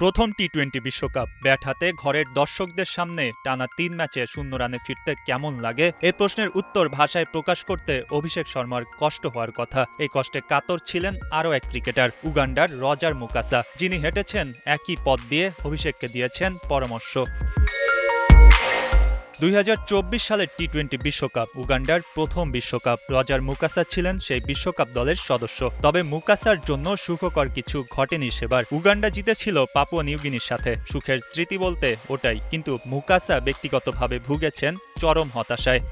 প্রথম টি-20 বিশ্বকাপ ব্যাট হাতে ঘরের দর্শকদের সামনে টানা ৩ ম্যাচে ০ রানে ফিরতে কেমন লাগে এই প্রশ্নের উত্তর ভাষায় প্রকাশ করতে অভিষেক শর্মার কষ্ট হওয়ার কথা। এই কষ্টে কাতর ছিলেন আরও এক ক্রিকেটার, উগান্ডার রজার মুকাসা, যিনি হেঁটেছেন একই পথ দিয়ে, অভিষেককে দিয়েছেন পরামর্শ। ২০২৪ সালের টি-20 বিশ্বকাপ উগান্ডার প্রথম বিশ্বকাপ। রজার মুকাসা ছিলেন সেই বিশ্বকাপ দলের সদস্য। তবে মুকাসার জন্য সুখকর কিছু ঘটেনি সেবার। উগান্ডা জিতেছিল পাপুয়া নিউগিনির সাথে। সুখের স্মৃতি বলতে ওটাই। কিন্তু মুকাসা ব্যক্তিগতভাবে ভুগেছেন চরম হতাশায়।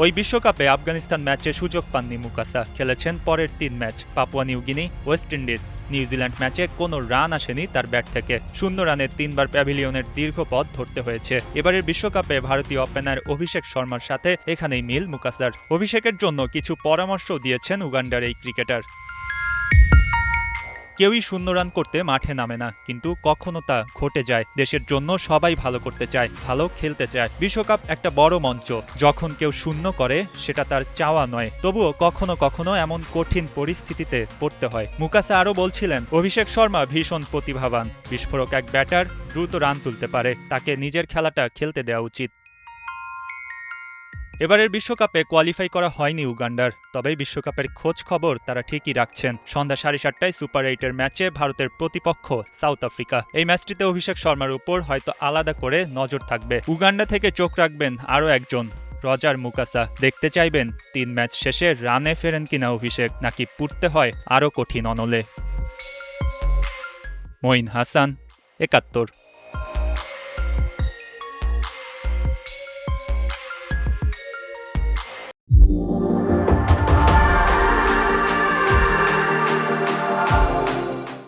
ওই বিশ্বকাপে আফগানিস্তান ম্যাচে সুযোগ পাননি মুকাসা। খেলেছেন পরের ৩ match. Papua New Guinea, West Indies, New Zealand ম্যাচে কোনো রান আসেনি তার ব্যাট থেকে। ০ রানে ৩ বার প্যাভিলিয়নের দীর্ঘ পথ ধরতে হয়েছে। এবারের বিশ্বকাপে ভারতীয় ওপেনার অভিষেক শর্মার সাথে এখানেই মিল মুকাসার। অভিষেকের জন্য কিছু পরামর্শও দিয়েছেন উগান্ডার এই ক্রিকেটার। কেউই ০ রান করতে মাঠে নামে না, কিন্তু কখনো তা ঘটে যায়। দেশের জন্য সবাই ভালো করতে চায়, ভালো খেলতে চায়। বিশ্বকাপ একটা বড় মঞ্চ। যখন কেউ ০ করে সেটা তার চাওয়া নয়, তবুও কখনো কখনো এমন কঠিন পরিস্থিতিতে পড়তে হয়। মুকাসা আরও বলছিলেন, অভিষেক শর্মা ভীষণ প্রতিভাবান, বিস্ফোরক এক ব্যাটার, দ্রুত রান তুলতে পারে। তাকে নিজের খেলাটা খেলতে দেওয়া উচিত। এবারের বিশ্বকাপে কোয়ালিফাই করা হয়নি উগান্ডার, তবে বিশ্বকাপের খোঁজ খবর তারা ঠিকই রাখছেন। সন্ধ্যা 8:30টায় সুপার 8-এর ম্যাচে ভারতের প্রতিপক্ষ সাউথ আফ্রিকা। এই ম্যাচটিতে অভিষেক শর্মার উপর হয়তো আলাদা করে নজর থাকবে। উগান্ডা থেকে চোখ রাখবেন আরও একজন, রজার মুকাসা। দেখতে চাইবেন ৩ ম্যাচ শেষে রানে ফেরেন কিনা অভিষেক, নাকি পুড়তে হয় আরও কঠিন অনলে। মঈন হাসান, ৭১।